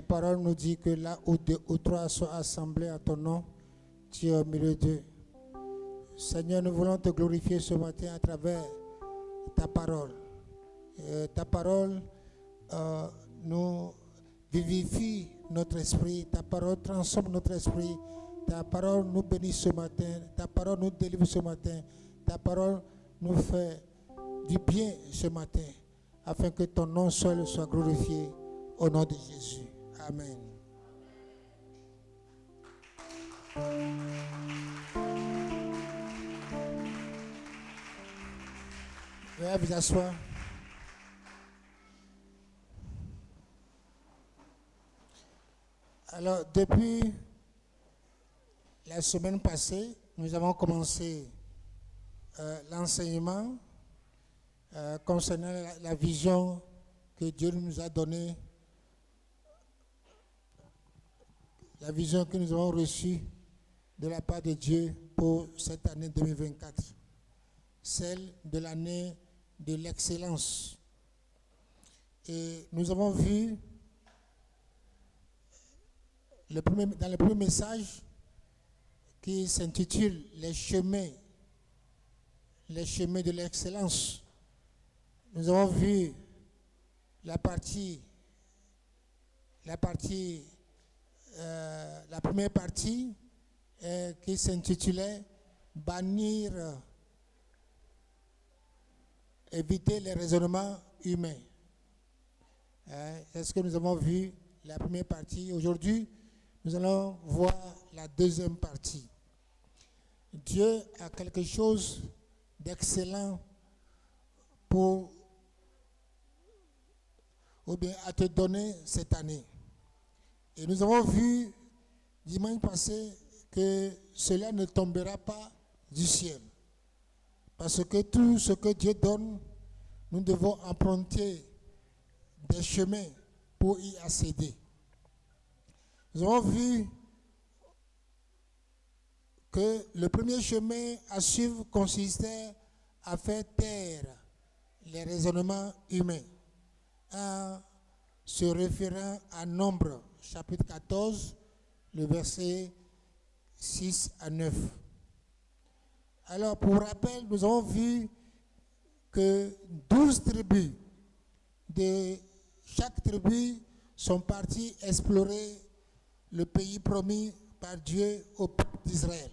parole nous dit que là où deux ou trois sont assemblés à ton nom, tu es au milieu d'eux. Seigneur, nous voulons te glorifier ce matin à travers ta parole. Ta parole nous vivifie notre esprit. Ta parole transforme notre esprit. Ta parole nous bénit ce matin. Ta parole nous délivre ce matin. Ta parole nous fait du bien ce matin, afin que ton nom seul soit glorifié au nom de Jésus. Amen. Veuillez vous asseoir. Alors, depuis la semaine passée, nous avons commencé l'enseignement concernant la vision que Dieu nous a donnée, la vision que nous avons reçue de la part de Dieu pour cette année 2024, celle de l'année de l'excellence. Et nous avons vu dans le premier message qui s'intitule Les chemins de l'excellence. Nous avons vu la première partie qui s'intitulait Bannir, éviter les raisonnements humains. C'est ce que nous avons vu, la première partie. Aujourd'hui, nous allons voir la deuxième partie. Dieu a quelque chose d'excellent à te donner cette année. Et nous avons vu dimanche passé que cela ne tombera pas du ciel. Parce que tout ce que Dieu donne, nous devons emprunter des chemins pour y accéder. Nous avons vu que le premier chemin à suivre consistait à faire taire les raisonnements humains en se référant à Nombre, chapitre 14, le verset 6 à 9. Alors, pour rappel, nous avons vu que 12 tribus de chaque tribu sont parties explorer le pays promis par Dieu au peuple d'Israël.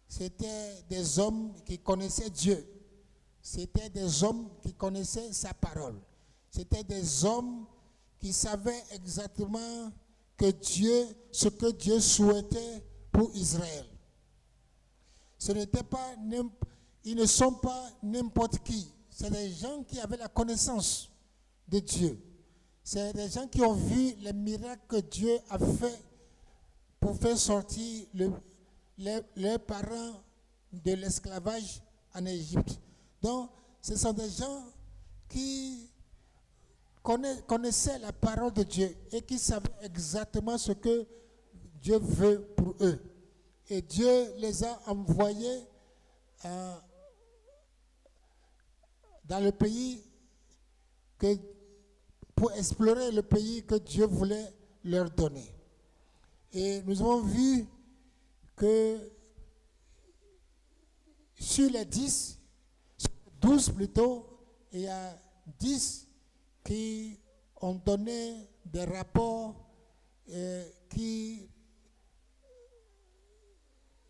C'était des hommes qui connaissaient Dieu. C'était des hommes qui connaissaient sa parole. C'était des hommes qui savaient exactement ce que Dieu souhaitait pour Israël. Ils ne sont pas n'importe qui. C'est des gens qui avaient la connaissance de Dieu. C'est des gens qui ont vu les miracles que Dieu a fait pour faire sortir leurs parents de l'esclavage en Égypte. Donc, ce sont des gens qui connaissaient la parole de Dieu et qui savaient exactement ce que Dieu veut pour eux. Et Dieu les a envoyés dans le pays pour explorer le pays que Dieu voulait leur donner. Et nous avons vu que sur les 12 plutôt, il y a 10 qui ont donné des rapports qui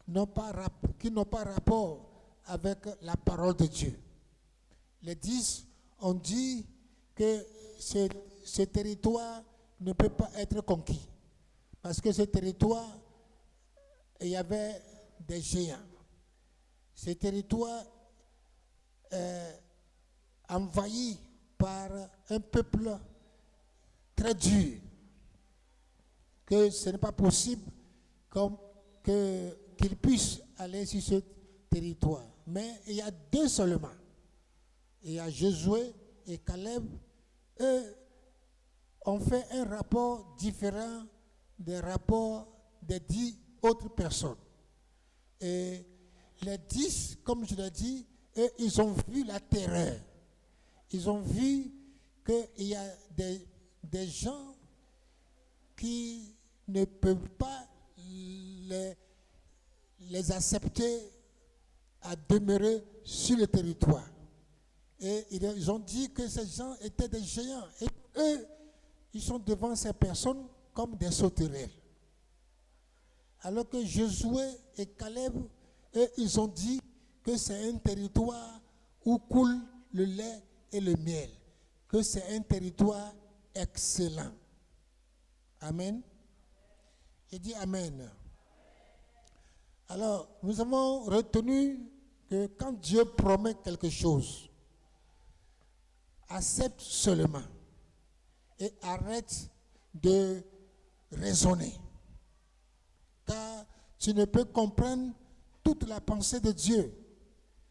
n'ont pas rapport avec la parole de Dieu. Les 10 ont dit que ce territoire ne peut pas être conquis. Parce que ce territoire, il y avait des géants. Ce territoire est envahi par un peuple très dur. Que ce n'est pas possible qu'ils puissent aller sur ce territoire. Mais il y a 2 seulement. Il y a Josué et Caleb. Eux ont fait un rapport différent des rapports des 10 autres personnes. Et les 10, comme je l'ai dit, eux, ils ont vu la terreur. Ils ont vu qu'il y a des gens qui ne peuvent pas les accepter à demeurer sur le territoire. Et ils ont dit que ces gens étaient des géants. Et eux, ils sont devant ces personnes comme des sauterelles. Alors que Josué et Caleb, eux, ils ont dit que c'est un territoire où coule le lait et le miel. Que c'est un territoire excellent. Amen. J'ai dit Amen. Alors, nous avons retenu que quand Dieu promet quelque chose, accepte seulement et arrête de raisonner. Car tu ne peux comprendre toute la pensée de Dieu.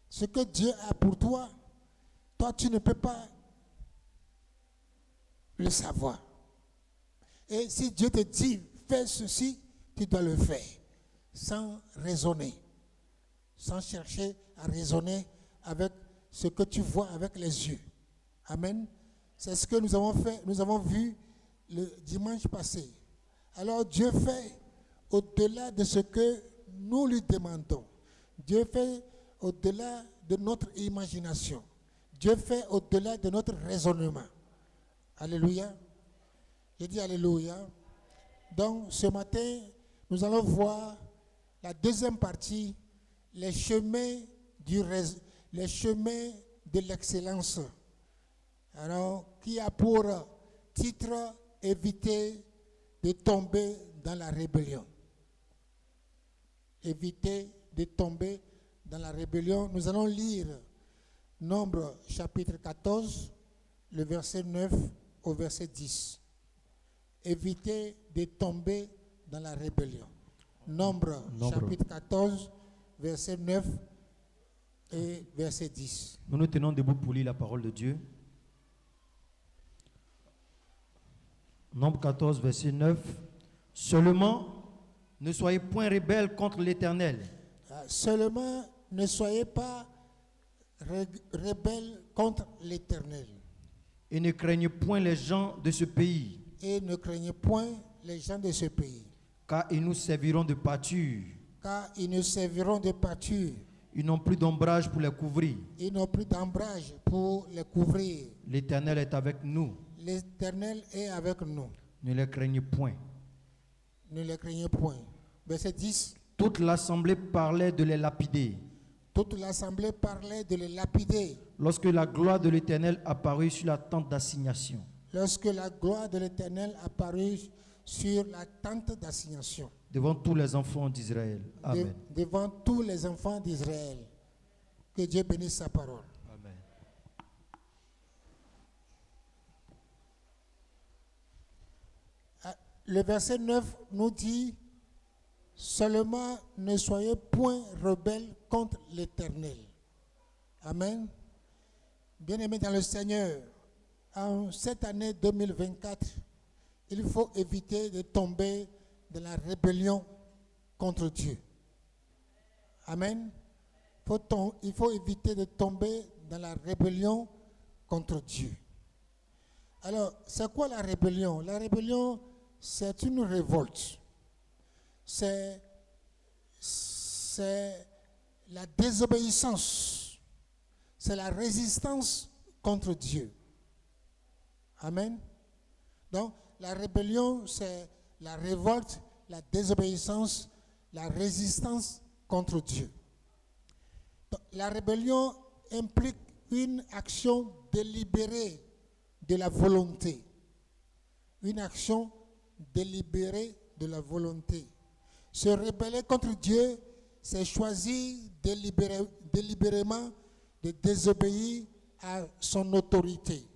Ce que Dieu a pour toi, toi tu ne peux pas le savoir. Et si Dieu te dit, fais ceci, tu dois le faire, sans raisonner, sans chercher à raisonner avec ce que tu vois avec les yeux. Amen. C'est ce que nous avons fait, nous avons vu le dimanche passé. Alors Dieu fait au-delà de ce que nous lui demandons. Dieu fait au-delà de notre imagination. Dieu fait au-delà de notre raisonnement. Alléluia. J'ai dit Alléluia. Donc ce matin, nous allons voir la deuxième partie, les chemins de l'excellence. Alors, qui a pour titre éviter de tomber dans la rébellion. Éviter de tomber dans la rébellion. Nous allons lire Nombre chapitre 14, le verset 9 au verset 10. Éviter de tomber dans la rébellion. Nombre. Chapitre 14, verset 9 et verset 10. Nous nous tenons debout pour lire la parole de Dieu. Nombre 14, verset 9. Seulement, ne soyez point rebelles contre l'Éternel. Seulement, ne soyez pas rebelles contre l'Éternel. Et ne craignez point les gens de ce pays. Et ne craignez point les gens de ce pays. Car ils nous serviront de pâture. Car ils nous serviront de pâture. Ils n'ont plus d'ombrage pour les couvrir. Ils n'ont plus d'ombrage pour les couvrir. L'Éternel est avec nous. L'Éternel est avec nous. Ne les craignez point. Ne les craignez point. Verset 10. Toute l'assemblée parlait de les lapider. Toute l'assemblée parlait de les lapider. Lorsque la gloire de l'Éternel apparut sur la tente d'assignation. Lorsque la gloire de l'Éternel apparut sur la tente d'assignation. Devant tous les enfants d'Israël. Amen. Devant tous les enfants d'Israël. Que Dieu bénisse sa parole. Amen. Le verset 9 nous dit, seulement ne soyez point rebelles contre l'Éternel. Amen. Bien-aimés dans le Seigneur, en cette année 2024, il faut éviter de tomber dans la rébellion contre Dieu. Amen. Il faut éviter de tomber dans la rébellion contre Dieu. Alors, c'est quoi la rébellion? La rébellion, c'est une révolte. C'est la désobéissance. C'est la résistance contre Dieu. Amen. Donc, la rébellion, c'est la révolte, la désobéissance, la résistance contre Dieu. Donc, la rébellion implique une action délibérée de la volonté. Une action délibérée de la volonté. Se rebeller contre Dieu, c'est choisir délibérément de désobéir à son autorité.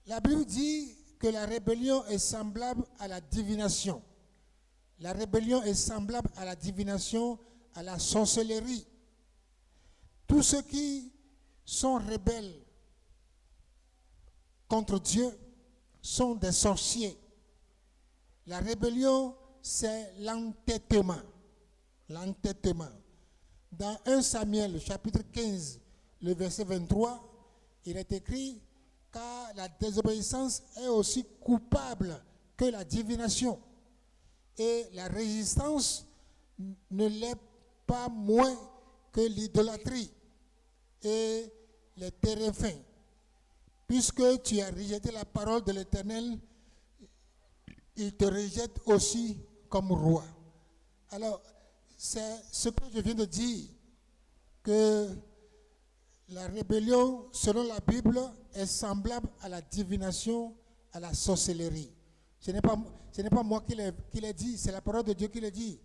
La Bible dit que la rébellion est semblable à la divination. La rébellion est semblable à la divination, à la sorcellerie. Tous ceux qui sont rebelles contre Dieu sont des sorciers. La rébellion, c'est l'entêtement. L'entêtement. Dans 1 Samuel, chapitre 15, le verset 23, il est écrit car la désobéissance est aussi coupable que la divination. Et la résistance ne l'est pas moins que l'idolâtrie et les téréphins. Puisque tu as rejeté la parole de l'Éternel, il te rejette aussi comme roi. Alors, c'est ce que je viens de dire, que la rébellion, selon la Bible, est semblable à la divination, à la sorcellerie. Ce n'est pas moi qui l'ai dit, c'est la parole de Dieu qui l'a dit.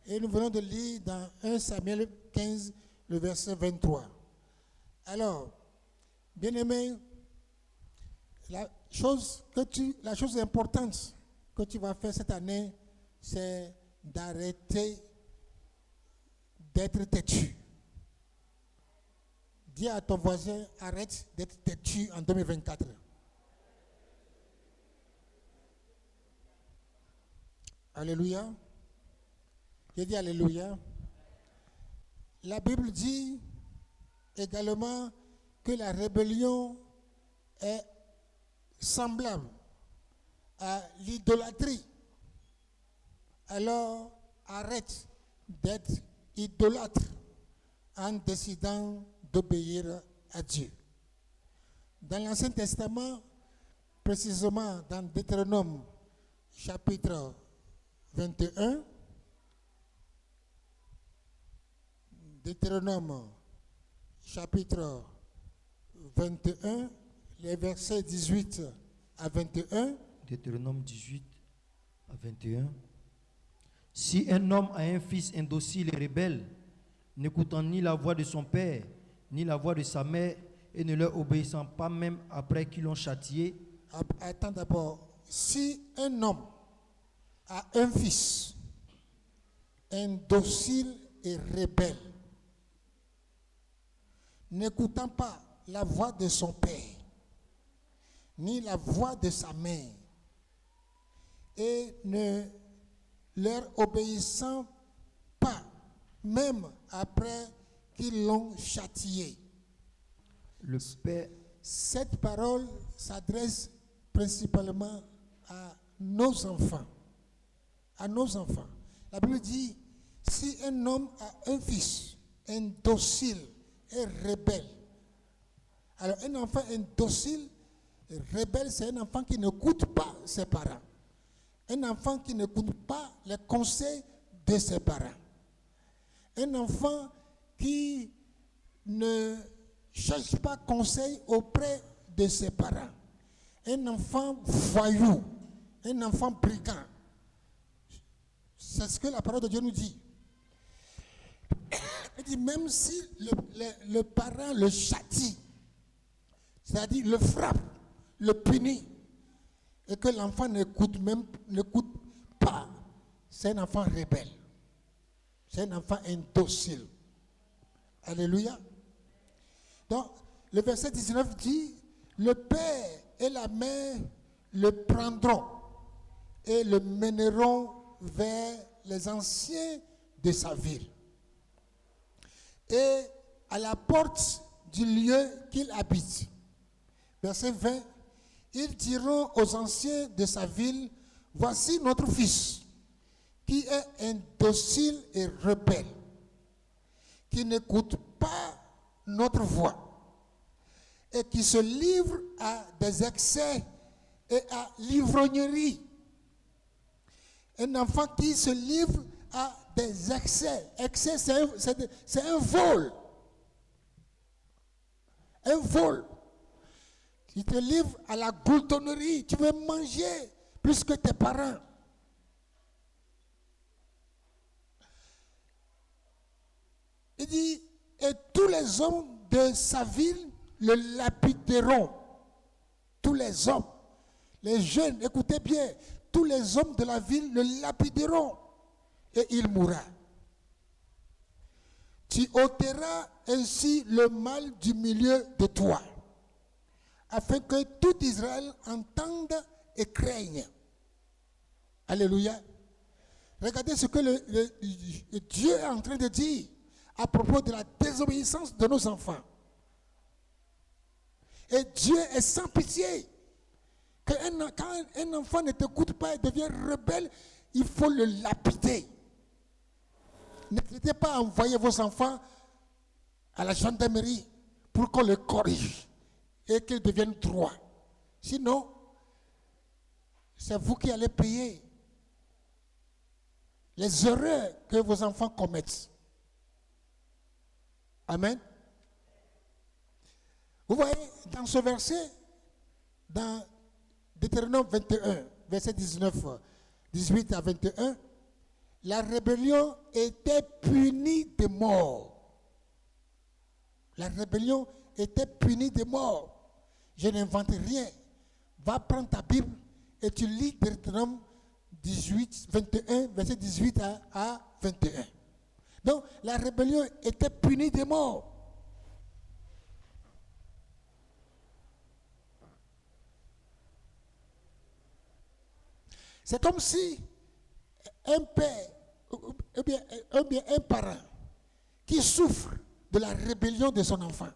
Et nous venons de lire dans 1 Samuel 15, le verset 23. Alors, bien-aimé, la chose importante que tu vas faire cette année, c'est d'arrêter d'être têtu. Dis à ton voisin, arrête d'être têtu en 2024. Alléluia. J'ai dit alléluia. La Bible dit également que la rébellion est semblable à l'idolâtrie. Alors, arrête d'être idolâtre en décidant d'obéir à Dieu. Dans l'Ancien Testament, précisément dans Deutéronome chapitre 21, Deutéronome chapitre 21, les versets 18 à 21. Deutéronome 18 à 21. Si un homme a un fils indocile et rebelle, n'écoutant ni la voix de son père, ni la voix de sa mère, et ne leur obéissant pas même après qu'ils l'ont châtié. Attends d'abord. Si un homme a un fils indocile et rebelle, n'écoutant pas la voix de son père, ni la voix de sa mère, et ne leur obéissant pas, même après qu'ils l'ont châtié. Le père. Cette parole s'adresse principalement à nos enfants. À nos enfants. La Bible dit, si un homme a un fils indocile et rebelle, alors un enfant indocile et rebelle, c'est un enfant qui n'écoute pas ses parents. Un enfant qui n'écoute pas les conseils de ses parents. Un enfant qui ne cherche pas conseil auprès de ses parents. Un enfant voyou, un enfant brigand. C'est ce que la parole de Dieu nous dit. Il dit même si le parent le châtie, c'est-à-dire le frappe, le punit, et que l'enfant n'écoute pas, c'est un enfant rebelle. C'est un enfant indocile. Alléluia. Donc, le verset 19 dit, le père et la mère le prendront et le mèneront vers les anciens de sa ville. Et à la porte du lieu qu'il habite. Verset 20, ils diront aux anciens de sa ville, voici notre fils, qui est indocile et rebelle, qui n'écoute pas notre voix, et qui se livre à des excès et à l'ivrognerie. Un enfant qui se livre à des excès. Excès, c'est un vol. Un vol. Tu te livres à la gloutonnerie. Tu veux manger plus que tes parents. Il dit, et tous les hommes de sa ville le lapideront. Tous les hommes. Les jeunes, écoutez bien, tous les hommes de la ville le lapideront et il mourra. Tu ôteras ainsi le mal du milieu de toi, afin que tout Israël entende et craigne. Alléluia. Regardez ce que Dieu est en train de dire à propos de la désobéissance de nos enfants. Et Dieu est sans pitié. Quand un enfant ne t'écoute pas et devient rebelle, il faut le lapider. N'hésitez pas à envoyer vos enfants à la gendarmerie pour qu'on les corrige et qu'ils deviennent droits. Sinon, c'est vous qui allez payer les erreurs que vos enfants commettent. Amen. Vous voyez, dans ce verset, dans Deutéronome 21, verset 18 à 21, la rébellion était punie de mort. La rébellion était punie de mort. Je n'invente rien. Va prendre ta Bible et tu lis Deutéronome 21, verset 18 à 21. Donc, la rébellion était punie de mort. C'est comme si un père, ou bien un parent, qui souffre de la rébellion de son enfant.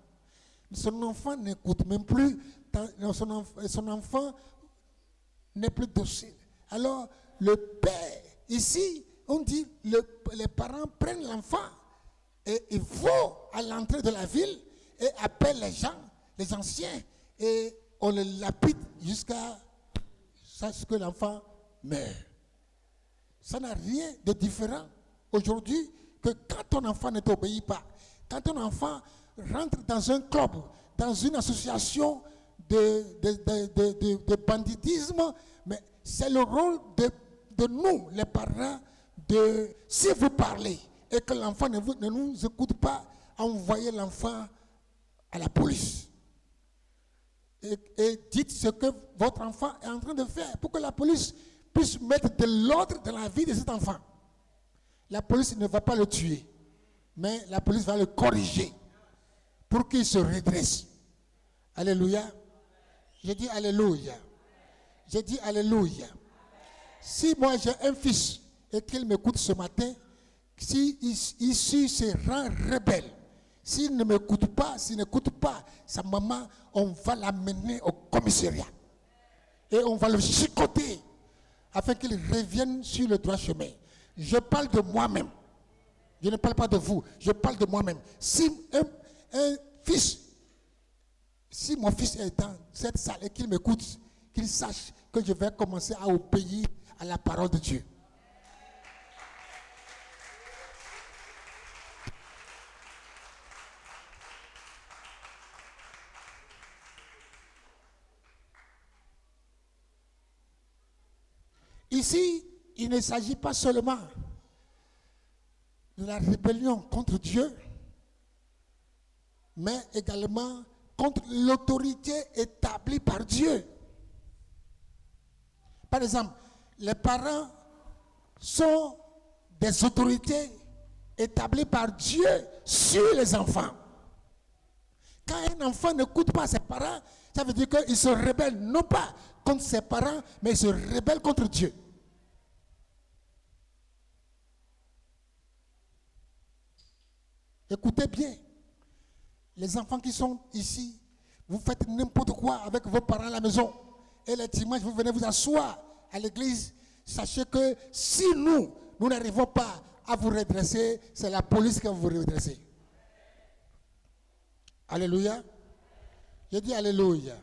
Son enfant n'écoute même plus, son enfant n'est plus docile. Alors, le père, ici, on dit, les parents prennent l'enfant et ils vont à l'entrée de la ville et appellent les gens, les anciens, et on le lapide jusqu'à ce que l'enfant meurt. Ça n'a rien de différent aujourd'hui que quand ton enfant ne t'obéit pas, quand ton enfant rentre dans un club, dans une association de banditisme, mais c'est le rôle de nous, les parents, si vous parlez et que l'enfant ne nous écoute pas, envoyez l'enfant à la police. Et dites ce que votre enfant est en train de faire pour que la police puisse mettre de l'ordre dans la vie de cet enfant. La police ne va pas le tuer, mais la police va le corriger pour qu'il se redresse. Alléluia. J'ai dit alléluia. J'ai dit alléluia. Si moi j'ai un fils et qu'il m'écoute ce matin, si ici se rend rebelle, s'il ne m'écoute pas, s'il n'écoute pas sa maman, on va l'amener au commissariat. Et on va le chicoter afin qu'il revienne sur le droit chemin. Je parle de moi-même. Je ne parle pas de vous. Je parle de moi-même. Si si mon fils est dans cette salle et qu'il m'écoute, qu'il sache que je vais commencer à obéir à la parole de Dieu. Ici, il ne s'agit pas seulement de la rébellion contre Dieu, mais également contre l'autorité établie par Dieu. Par exemple, les parents sont des autorités établies par Dieu sur les enfants. Quand un enfant n'écoute pas ses parents, ça veut dire qu'il se rebelle non pas contre ses parents, mais il se rebelle contre Dieu. Écoutez bien, les enfants qui sont ici, vous faites n'importe quoi avec vos parents à la maison. Et les dimanches, vous venez vous asseoir à l'église. Sachez que si nous n'arrivons pas à vous redresser, c'est la police qui va vous redresser. Alléluia. Je dis alléluia.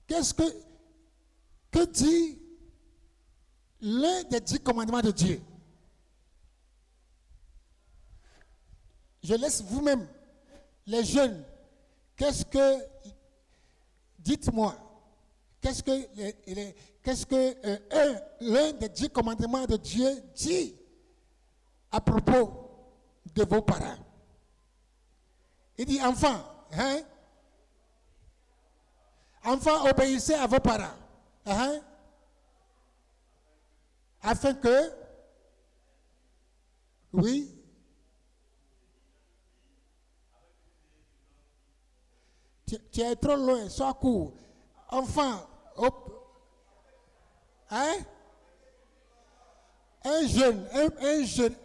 Que dit l'un des 10 commandements de Dieu? Je laisse vous-même, les jeunes, dites-moi, qu'est-ce que l'un des 10 commandements de Dieu dit à propos de vos parents? Il dit, enfants, enfants, obéissez à vos parents, afin que, oui, tu es trop loin, sois court. Enfant, un jeune,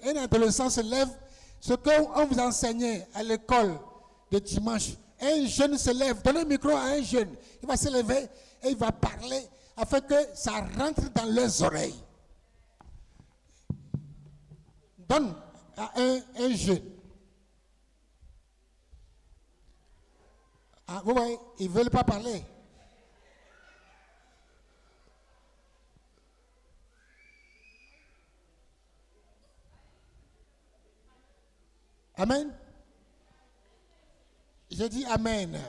un adolescent se lève, ce qu'on vous enseignait à l'école de dimanche, un jeune se lève, donnez le micro à un jeune. Il va se lever et il va parler afin que ça rentre dans leurs oreilles. Donne à un jeune. Ah, vous voyez, ils ne veulent pas parler. Amen. Je dis Amen.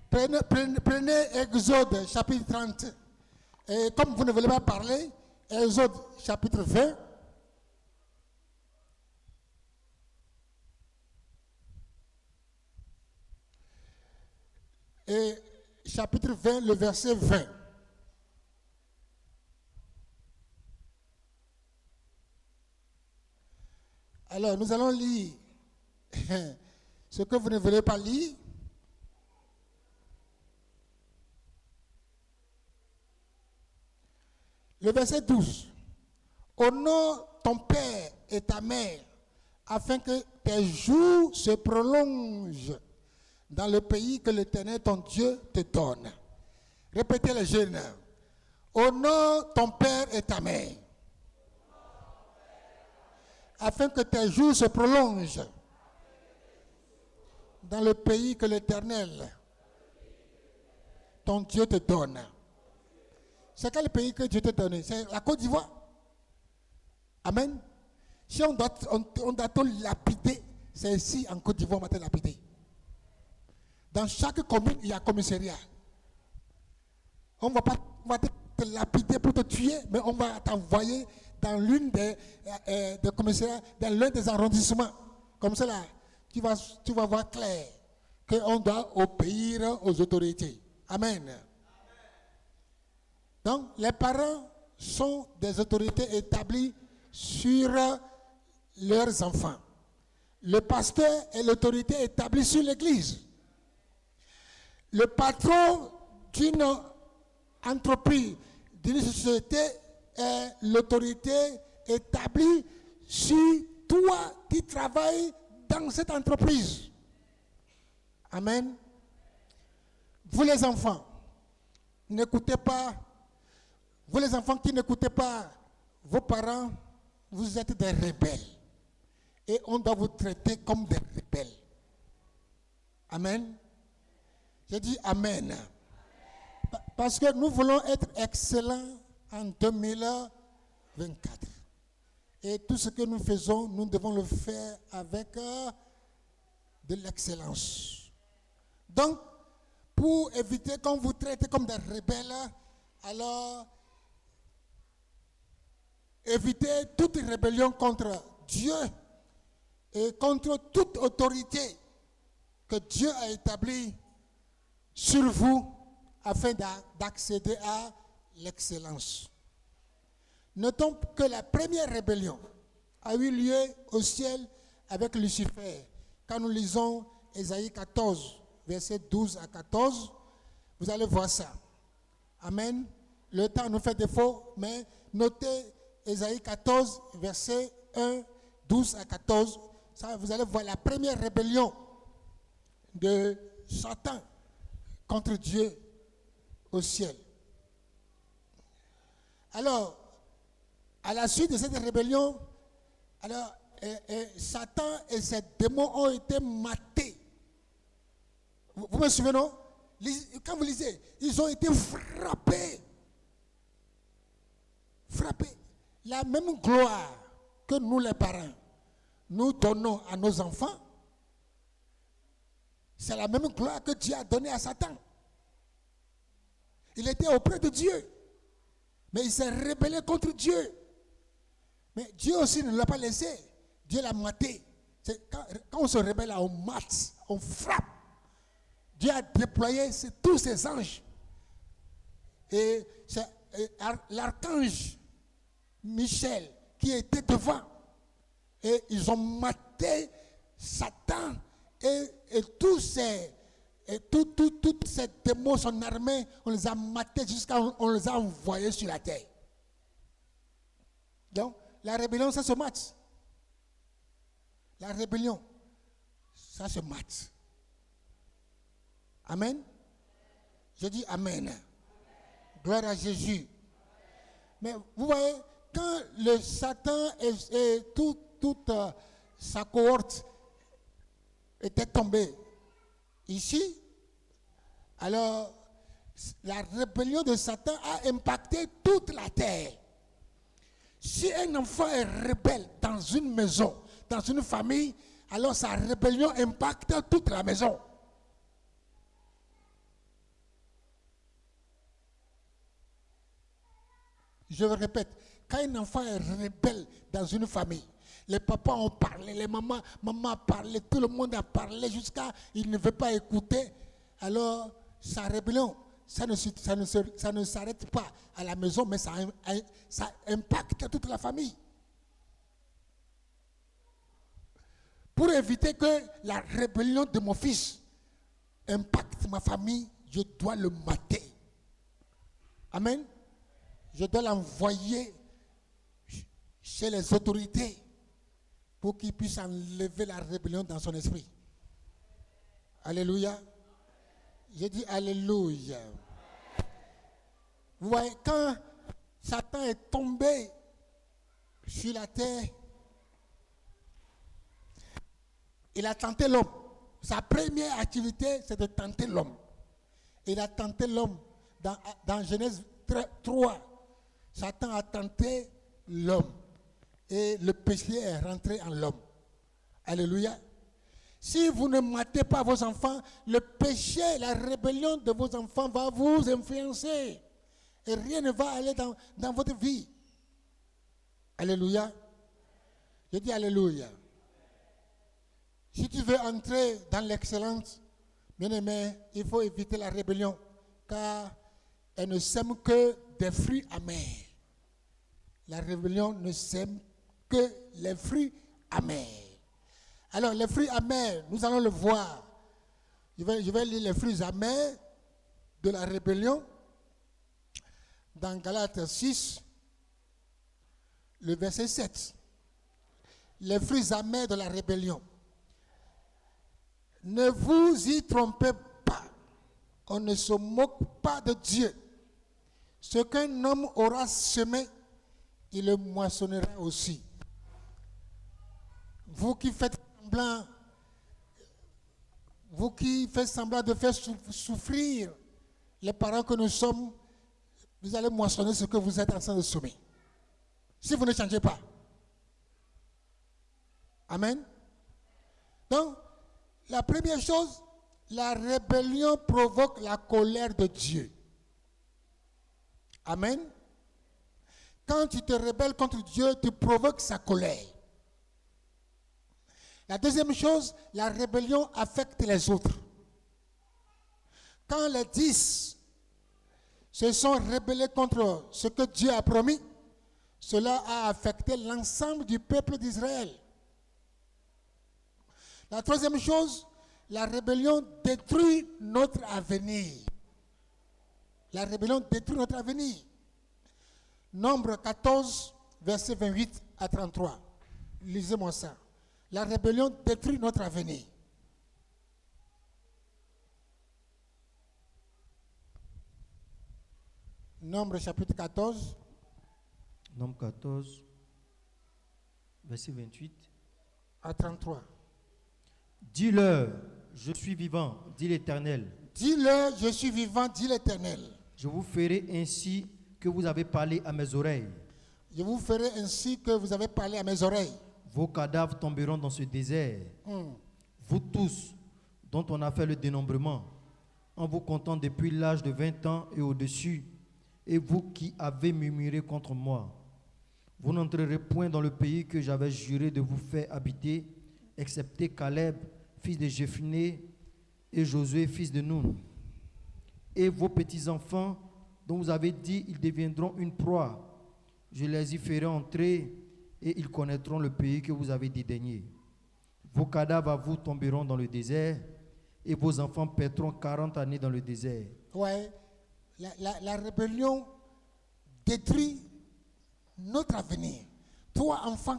Prenez Exode chapitre 30. Et comme vous ne voulez pas parler, Exode chapitre 20. Et chapitre 20, le verset 20. Alors, nous allons lire ce que vous ne voulez pas lire. Le verset 12. Honore ton père et ta mère, afin que tes jours se prolongent dans le pays que l'Éternel, ton Dieu, te donne. Répétez les jeunes. Honore ton père et ta mère, afin que tes jours se prolongent dans le pays que l'Éternel, ton Dieu, te donne. C'est quel pays que Dieu te donne? C'est la Côte d'Ivoire. Amen. Si on doit te lapider, c'est ici en Côte d'Ivoire on va te lapider. Dans chaque commune, il y a un commissariat. On va te lapider pour te tuer, mais on va t'envoyer dans l'une des commissariats, dans l'un des arrondissements. Comme cela, tu vas voir clair qu'on doit obéir aux autorités. Amen. Donc, les parents sont des autorités établies sur leurs enfants. Le pasteur est l'autorité établie sur l'église. Le patron d'une entreprise, d'une société est l'autorité établie sur toi qui travailles dans cette entreprise. Amen. Vous les enfants, n'écoutez pas. Vous les enfants qui n'écoutez pas vos parents, vous êtes des rebelles. Et on doit vous traiter comme des rebelles. Amen. Je dis Amen. Parce que nous voulons être excellents en 2024. Et tout ce que nous faisons, nous devons le faire avec de l'excellence. Donc, pour éviter qu'on vous traite comme des rebelles, alors évitez toute rébellion contre Dieu et contre toute autorité que Dieu a établie sur vous afin d'accéder à l'excellence. Notons que la première rébellion a eu lieu au ciel avec Lucifer. Quand nous lisons Ésaïe 14, versets 12 à 14, vous allez voir ça. Amen. Le temps nous fait défaut, mais notez Ésaïe 14, versets 1, 12 à 14. Ça, vous allez voir la première rébellion de Satan contre Dieu au ciel. Alors, à la suite de cette rébellion, alors, Satan et ses démons ont été matés. Vous me suivez, non? Quand vous lisez, ils ont été frappés. Frappés. La même gloire que nous les parents, nous donnons à nos enfants, c'est la même gloire que Dieu a donnée à Satan. Il était auprès de Dieu, mais il s'est rebellé contre Dieu. Mais Dieu aussi ne l'a pas laissé. Dieu l'a maté. Quand on se rebelle, on mate, on frappe. Dieu a déployé tous ses anges. Et c'est l'archange Michel qui était devant. Et ils ont maté Satan et tous ces démons, son armée, on les a matés jusqu'à on les a envoyés sur la terre. Donc, la rébellion, ça se mate. La rébellion, ça se mate. Amen. Je dis Amen. Gloire à Jésus. Mais vous voyez, quand le Satan et toute sa cohorte était tombée ici, alors la rébellion de Satan a impacté toute la terre. Si un enfant est rebelle dans une maison, dans une famille, alors sa rébellion impacte toute la maison. Je le répète, quand un enfant est rebelle dans une famille, les papas ont parlé, les maman a parlé, tout le monde a parlé jusqu'à il ne veut pas écouter, alors sa rébellion, ça ne s'arrête pas à la maison, mais ça impacte toute la famille. Pour éviter que la rébellion de mon fils impacte ma famille, je dois le mater. Amen. Je dois l'envoyer chez les autorités pour qu'il puisse enlever la rébellion dans son esprit. Alléluia. Je dis Alléluia. Vous voyez, quand Satan est tombé sur la terre, il a tenté l'homme. Sa première activité, c'est de tenter l'homme. Il a tenté l'homme. Dans Genèse 3, Satan a tenté l'homme. Et le péché est rentré en l'homme. Alléluia. Si vous ne matez pas vos enfants, le péché, la rébellion de vos enfants va vous influencer. Et rien ne va aller dans votre vie. Alléluia. Je dis Alléluia. Si tu veux entrer dans l'excellence, bien-aimé, il faut éviter la rébellion, car elle ne sème que des fruits amers. La rébellion ne sème que les fruits amers. Alors, les fruits amers, nous allons le voir. Je vais lire les fruits amers de la rébellion dans Galates 6, le verset 7. Les fruits amers de la rébellion. Ne vous y trompez pas. On ne se moque pas de Dieu. Ce qu'un homme aura semé, il le moissonnera aussi. Vous qui faites semblant de faire souffrir les parents que nous sommes, vous allez moissonner ce que vous êtes en train de semer. Si vous ne changez pas. Amen. Donc, la première chose, la rébellion provoque la colère de Dieu. Amen. Quand tu te rebelles contre Dieu, tu provoques sa colère. La deuxième chose, la rébellion affecte les autres. Quand les 10 se sont rebellés contre ce que Dieu a promis, cela a affecté l'ensemble du peuple d'Israël. La troisième chose, la rébellion détruit notre avenir. La rébellion détruit notre avenir. Nombre 14, verset 28 à 33. Lisez-moi ça. La rébellion détruit notre avenir. Nombre chapitre 14. Nombre 14, verset 28 à 33. Dis-leur, je suis vivant, dit l'Éternel. Dis-leur, je suis vivant, dit l'Éternel. Je vous ferai ainsi que vous avez parlé à mes oreilles. Je vous ferai ainsi que vous avez parlé à mes oreilles. Vos cadavres tomberont dans ce désert. Vous tous, dont on a fait le dénombrement, en vous comptant depuis l'âge de 20 ans et au-dessus, et vous qui avez murmuré contre moi, vous n'entrerez point dans le pays que j'avais juré de vous faire habiter, excepté Caleb, fils de Jephné, et Josué, fils de Nun. Et vos petits-enfants, dont vous avez dit, ils deviendront une proie, je les y ferai entrer, et ils connaîtront le pays que vous avez dédaigné. Vos cadavres à vous tomberont dans le désert, et vos enfants paîtront 40 années dans le désert. Ouais, la rébellion détruit notre avenir. Toi, enfant,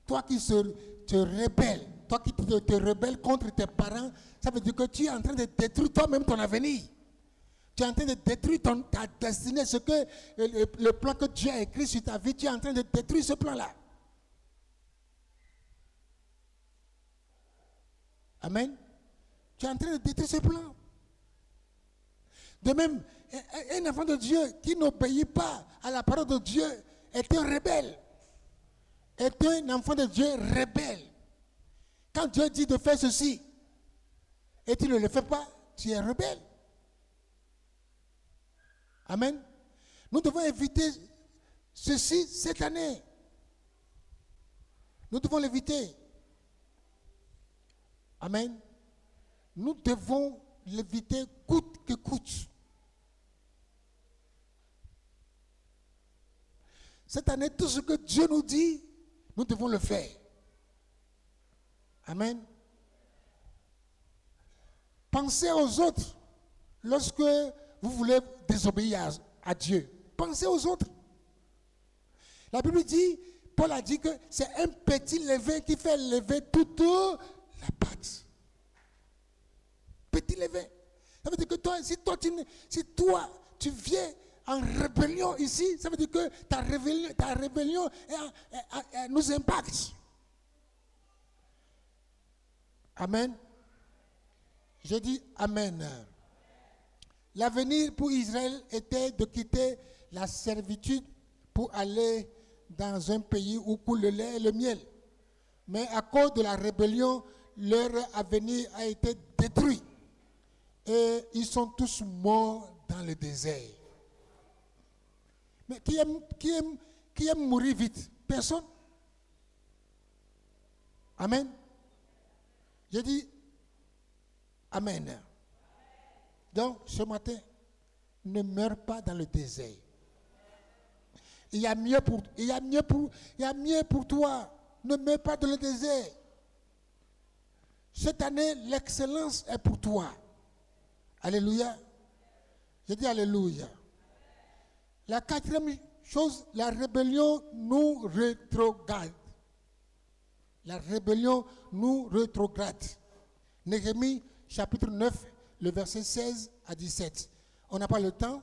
toi qui te rebelles, toi qui te rebelles contre tes parents, ça veut dire que tu es en train de détruire toi-même ton avenir. Tu es en train de détruire ta destinée, ce que le plan que Dieu a écrit sur ta vie, tu es en train de détruire ce plan-là. Amen. Tu es en train de détruire ce plan. De même, un enfant de Dieu qui n'obéit pas à la parole de Dieu est un rebelle. Est un enfant de Dieu rebelle. Quand Dieu dit de faire ceci et tu ne le fais pas, tu es rebelle. Amen. Nous devons éviter ceci cette année. Nous devons l'éviter. Amen. Nous devons l'éviter coûte que coûte. Cette année, tout ce que Dieu nous dit, nous devons le faire. Amen. Pensez aux autres lorsque vous voulez désobéir à Dieu. Pensez aux autres. La Bible dit, Paul a dit que c'est un petit levain qui fait lever toute la pâte. Petit levain. Ça veut dire que toi, si toi tu viens en rébellion ici, ça veut dire que ta rébellion nous impacte. Amen. Je dis Amen. L'avenir pour Israël était de quitter la servitude pour aller dans un pays où coule le lait et le miel. Mais à cause de la rébellion, leur avenir a été détruit. Et ils sont tous morts dans le désert. Mais qui aime mourir vite? Personne. Amen. Je dis Amen. Donc, ce matin, ne meurs pas dans le désert. Il y a mieux pour toi. Ne meurs pas dans le désert. Cette année, l'excellence est pour toi. Alléluia. Je dis Alléluia. La quatrième chose, la rébellion nous rétrograde. La rébellion nous rétrograde. Néhémie, chapitre 9, le verset 16 à 17. On n'a pas le temps.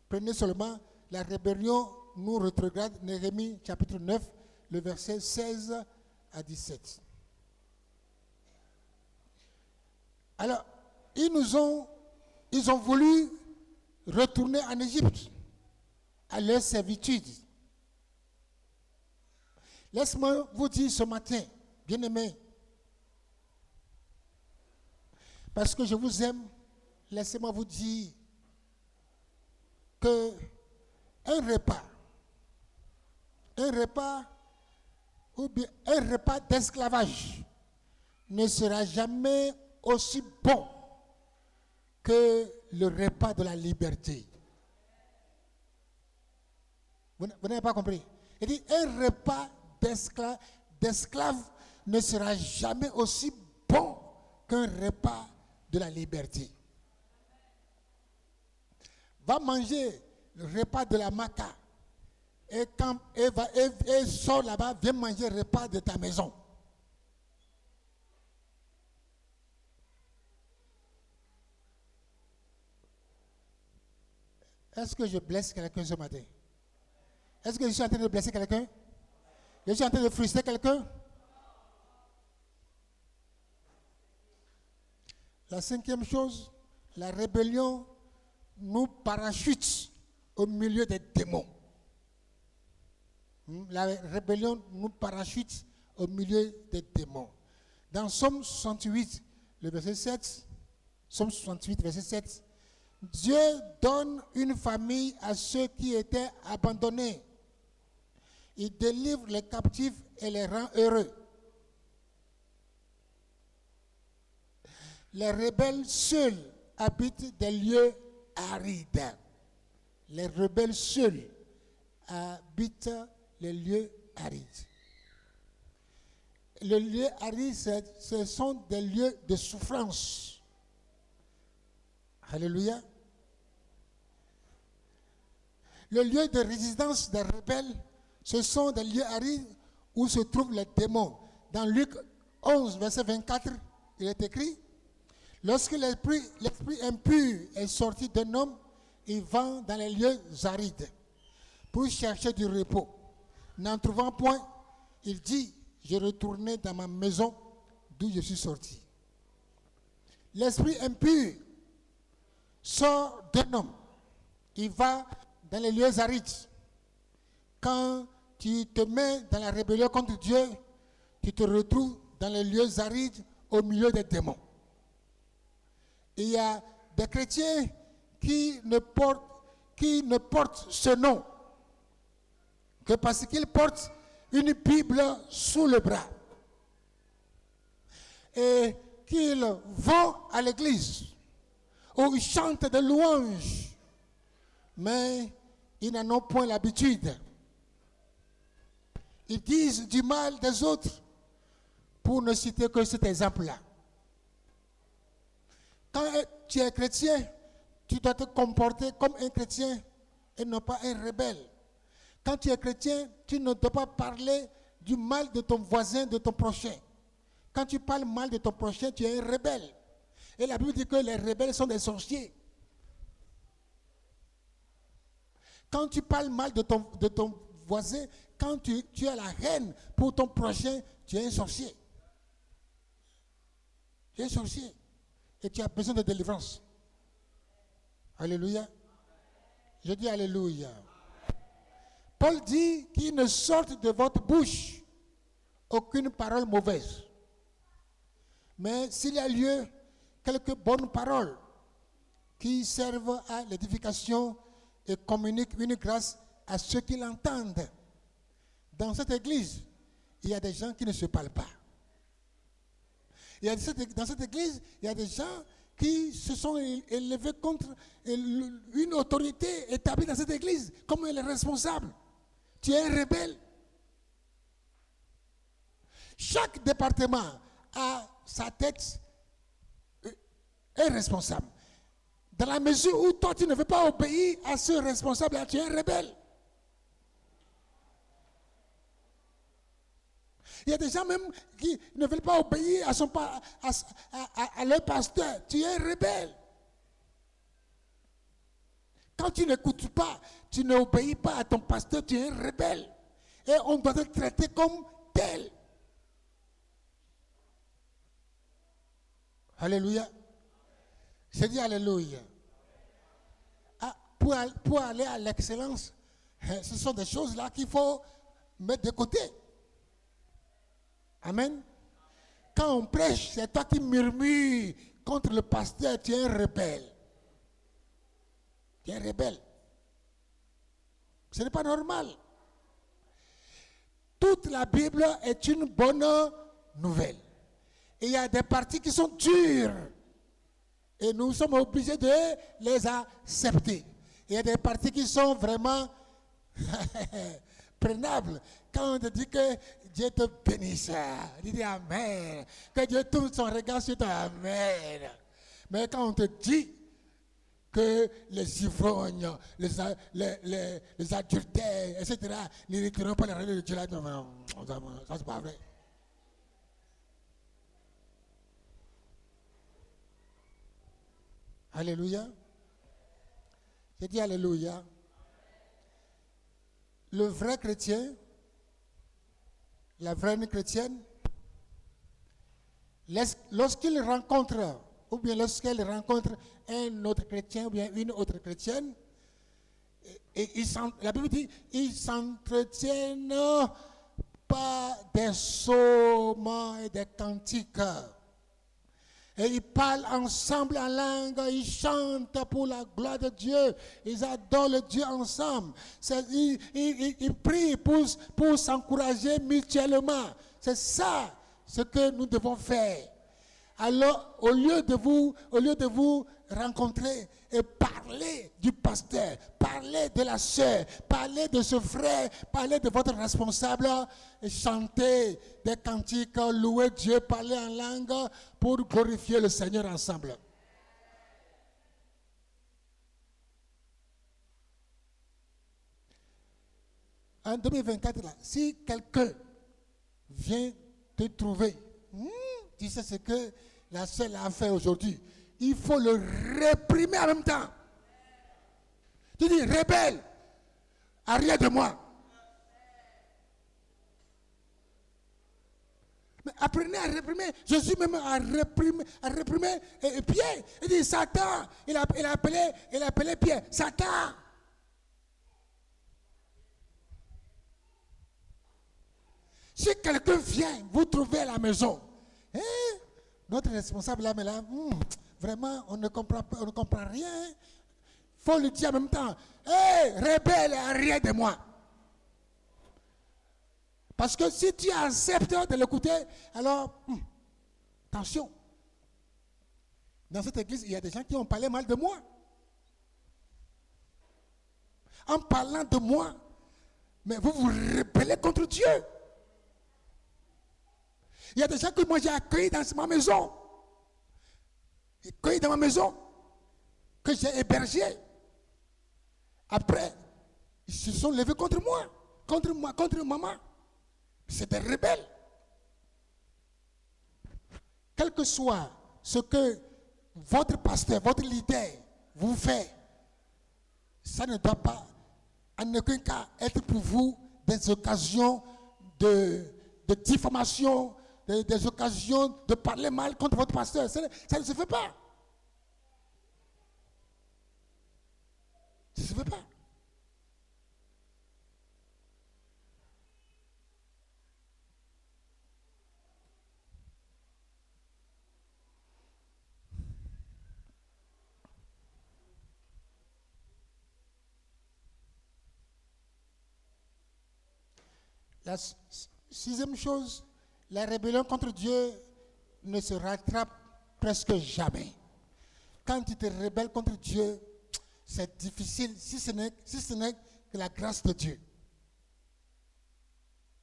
Prenez seulement la rébellion nous rétrograde. Néhémie, chapitre 9, le verset 16 à 17. Alors, ils ont voulu retourner en Égypte, à leur servitude. Laisse-moi vous dire ce matin, bien-aimés, parce que je vous aime, laissez-moi vous dire que un repas d'esclavage ne sera jamais aussi bon que le repas de la liberté. Vous n'avez pas compris? Il dit, un repas d'esclave ne sera jamais aussi bon qu'un repas de la liberté. Va manger le repas de la maca et quand et sort là-bas, viens manger le repas de ta maison. Est-ce que je blesse quelqu'un ce matin? Est-ce que je suis en train de blesser quelqu'un? Je suis en train de frustrer quelqu'un? La cinquième chose, la rébellion nous parachute au milieu des démons. La rébellion nous parachute au milieu des démons. Dans Somme 68, le verset 7, Somme 68, verset 7, Dieu donne une famille à ceux qui étaient abandonnés. Il délivre les captifs et les rend heureux. Les rebelles seuls habitent des lieux arides. Les rebelles seuls habitent les lieux arides. Les lieux arides, ce sont des lieux de souffrance. Alléluia. Le lieu de résidence des rebelles, ce sont des lieux arides où se trouvent les démons. Dans Luc 11, verset 24, il est écrit, lorsque l'esprit impur est sorti d'un homme, il va dans les lieux arides pour chercher du repos. N'en trouvant point, il dit, je retournais dans ma maison d'où je suis sorti. L'esprit impur sort d'un homme. Il va dans les lieux arides. Quand tu te mets dans la rébellion contre Dieu, tu te retrouves dans les lieux arides au milieu des démons. Il y a des chrétiens qui ne portent ce nom que parce qu'ils portent une Bible sous le bras et qu'ils vont à l'église où ils chantent des louanges, mais ils n'en ont point l'habitude. Ils disent du mal des autres, pour ne citer que cet exemple-là. Quand tu es chrétien, tu dois te comporter comme un chrétien et non pas un rebelle. Quand tu es chrétien, tu ne dois pas parler du mal de ton voisin, de ton prochain. Quand tu parles mal de ton prochain, tu es un rebelle. Et la Bible dit que les rebelles sont des sorciers. Quand tu parles mal de ton voisin, quand tu as la haine pour ton prochain, tu es un sorcier. Tu es un sorcier. Et tu as besoin de délivrance. Alléluia. Je dis alléluia. Paul dit qu'il ne sorte de votre bouche aucune parole mauvaise. Mais s'il y a lieu, quelques bonnes paroles qui servent à l'édification et communiquent une grâce à ceux qui l'entendent. Dans cette église, il y a des gens qui ne se parlent pas. Dans cette église, il y a des gens qui se sont élevés contre une autorité établie dans cette église, comme elle est responsable. Tu es un rebelle. Chaque département a sa tête est responsable. Dans la mesure où toi, tu ne veux pas obéir à ce responsable-là, tu es un rebelle. Il y a des gens même qui ne veulent pas obéir à leur pasteur. Tu es un rebelle. Quand tu n'écoutes pas, tu n'obéis pas à ton pasteur, tu es un rebelle. Et on doit te traiter comme tel. Alléluia. Je dis alléluia. Ah, pour aller à l'excellence, ce sont des choses-là qu'il faut mettre de côté. Amen. Quand on prêche, c'est toi qui murmures contre le pasteur, tu es un rebelle. Tu es un rebelle. Ce n'est pas normal. Toute la Bible est une bonne nouvelle. Et il y a des parties qui sont dures. Et nous sommes obligés de les accepter. Il y a des parties qui sont vraiment prenables. Quand on te dit que Dieu te bénisse, dis Amen. Que Dieu tourne son regard sur toi, Amen. Mais quand on te dit que les ivrognes, les adultères, etc., n'irriteront pas la règle de Dieu, là, ça c'est pas vrai. Alléluia. J'ai dit alléluia. Le vrai chrétien, la vraie chrétienne, lorsqu'il rencontre, ou bien lorsqu'elle rencontre un autre chrétien, ou bien une autre chrétienne, la Bible dit, ils s'entretiennent par des psaumes et des cantiques. Et ils parlent ensemble en langue, ils chantent pour la gloire de Dieu, ils adorent le Dieu ensemble. Ils prient pour s'encourager mutuellement. C'est ça ce que nous devons faire. Alors, au lieu de vous rencontrer et parler du pasteur, parler de la sœur, parler de ce frère, parler de votre responsable, et chanter des cantiques, louer Dieu, parler en langue pour glorifier le Seigneur ensemble. En 2024, là, si quelqu'un vient te trouver tu sais ce que la sœur a fait aujourd'hui. Il faut le réprimer en même temps. Tu dis, rebelle, arrière de moi. Mais apprenez à réprimer. Jésus même a réprimé Pierre. Il dit, Satan, il a appelé Pierre, Satan. Si quelqu'un vient vous trouver à la maison, notre responsable là, mais là, vraiment, on ne comprend rien. Il faut lui dire en même temps, rebelle, arrière de moi. Parce que si tu acceptes de l'écouter, alors, attention. Dans cette église, il y a des gens qui ont parlé mal de moi. En parlant de moi, mais vous vous rebellez contre Dieu. Il y a des gens que moi j'ai accueillis dans ma maison. Accueillis dans ma maison. Que j'ai hébergé. Après, ils se sont levés contre moi, contre maman. C'est des rebelles. Quel que soit ce que votre pasteur, votre leader vous fait, ça ne doit pas, en aucun cas, être pour vous des occasions de diffamation, des occasions de parler mal contre votre pasteur. Ça ne se fait pas. Ça ne se fait pas. La sixième chose, la rébellion contre Dieu ne se rattrape presque jamais. Quand tu te rebelles contre Dieu, c'est difficile, si ce n'est que la grâce de Dieu.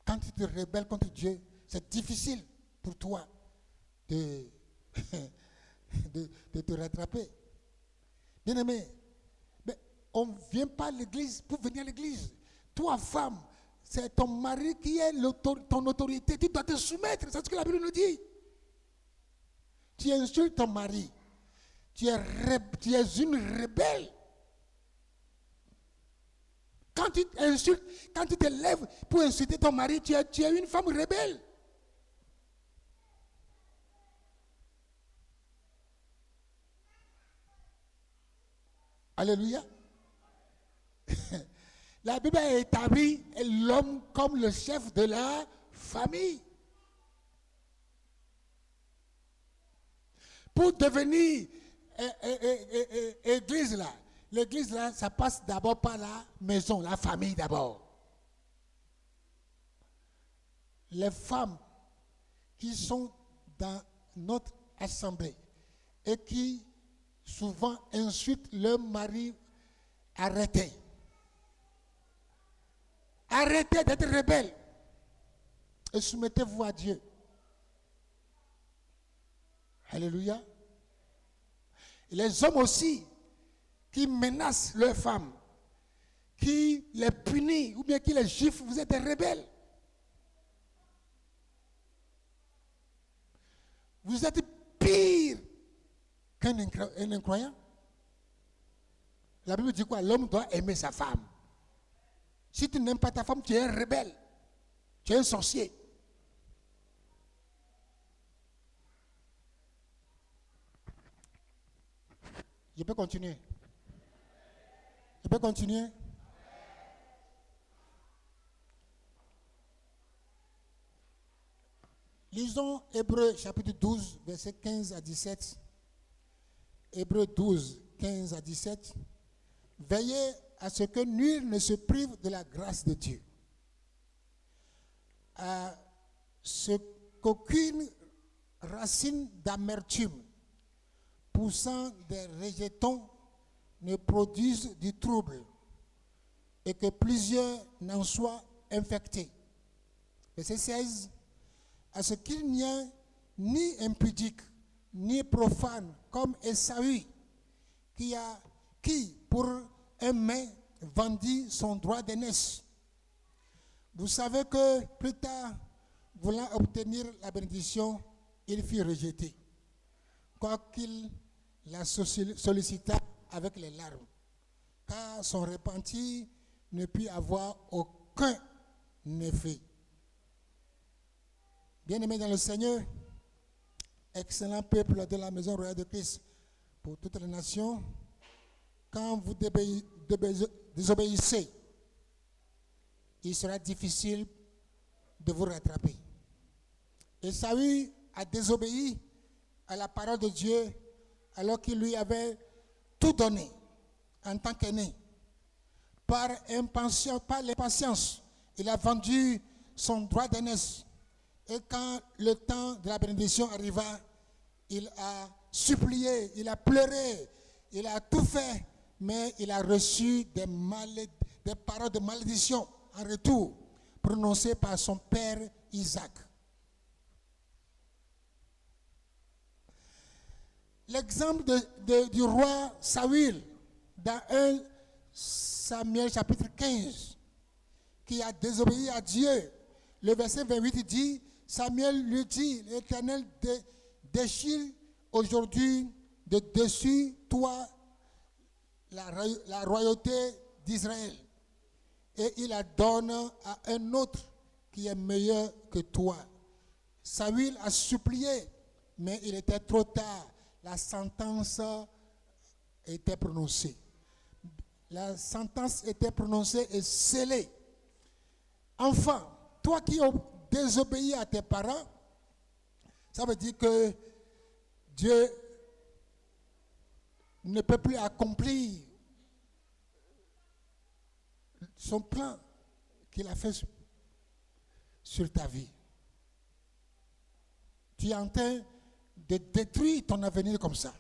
Quand tu te rebelles contre Dieu, c'est difficile pour toi de te rattraper. Bien aimé, mais on ne vient pas à l'église pour venir à l'église. Toi, femme, c'est ton mari qui est ton autorité. Tu dois te soumettre. C'est ce que la Bible nous dit. Tu insultes ton mari. Tu es une rebelle. Quand tu insultes, quand tu te lèves pour insulter ton mari, tu es une femme rebelle. Alléluia. La Bible a établi l'homme comme le chef de la famille. Pour devenir église là, l'église là, ça passe d'abord par la maison, la famille d'abord. Les femmes qui sont dans notre assemblée et qui souvent insultent leur mari, arrêtez. Arrêtez d'être rebelles et soumettez-vous à Dieu. Alléluia. Et les hommes aussi qui menacent leurs femmes, qui les punissent ou bien qui les giflent, vous êtes des rebelles. Vous êtes pire qu'un incroyant. La Bible dit quoi? L'homme doit aimer sa femme. Si tu n'aimes pas ta femme, tu es un rebelle. Tu es un sorcier. Je peux continuer? Je peux continuer? Lisons Hébreux chapitre 12, versets 15 à 17. Hébreux 12, 15 à 17. Veillez à ce que nul ne se prive de la grâce de Dieu. À ce qu'aucune racine d'amertume poussant des rejetons ne produise du trouble et que plusieurs n'en soient infectés. Verset 16. À ce qu'il n'y ait ni impudique, ni profane, comme Esaü, qui pour un main, vendit son droit d'aînesse. Vous savez que plus tard, voulant obtenir la bénédiction, il fut rejeté, quoiqu'il la sollicita avec les larmes, car son repentir ne put avoir aucun effet. Bien-aimés dans le Seigneur, excellent peuple de la maison royale de Christ, pour toutes les nations, quand vous désobéissez, il sera difficile de vous rattraper. Et Saül a désobéi à la parole de Dieu alors qu'il lui avait tout donné en tant qu'aîné. Par l'impatience, il a vendu son droit d'aînesse. Et quand le temps de la bénédiction arriva, il a supplié, il a pleuré, il a tout fait, mais il a reçu des paroles de malédiction en retour, prononcées par son père Isaac. L'exemple du roi Saül dans 1 Samuel chapitre 15, qui a désobéi à Dieu. Le verset 28 dit, Samuel lui dit, l'Éternel déchire aujourd'hui de dessus toi la royauté d'Israël. Et il la donne à un autre qui est meilleur que toi. Saül a supplié, mais il était trop tard. La sentence était prononcée. La sentence était prononcée et scellée. Enfin, toi qui as désobéi à tes parents, ça veut dire que Dieu ne peut plus accomplir son plan qu'il a fait sur ta vie. Tu es en train de détruire ton avenir comme ça.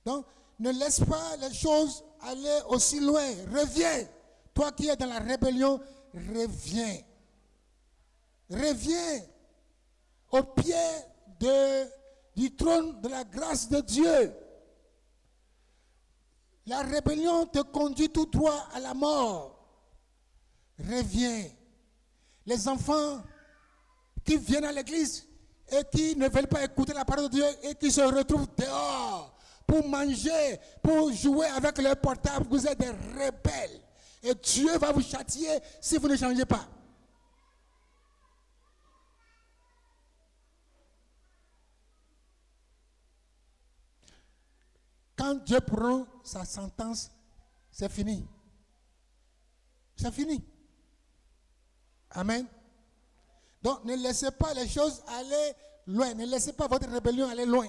Donc, ne laisse pas les choses aller aussi loin. Reviens. Toi qui es dans la rébellion, reviens. Reviens au pied du trône de la grâce de Dieu. La rébellion te conduit tout droit à la mort. Reviens. Les enfants qui viennent à l'église et qui ne veulent pas écouter la parole de Dieu et qui se retrouvent dehors pour manger, pour jouer avec leur portable, vous êtes des rebelles. Et Dieu va vous châtier si vous ne changez pas. Quand Dieu prend sa sentence, c'est fini. C'est fini. Amen. Donc, ne laissez pas les choses aller loin. Ne laissez pas votre rébellion aller loin.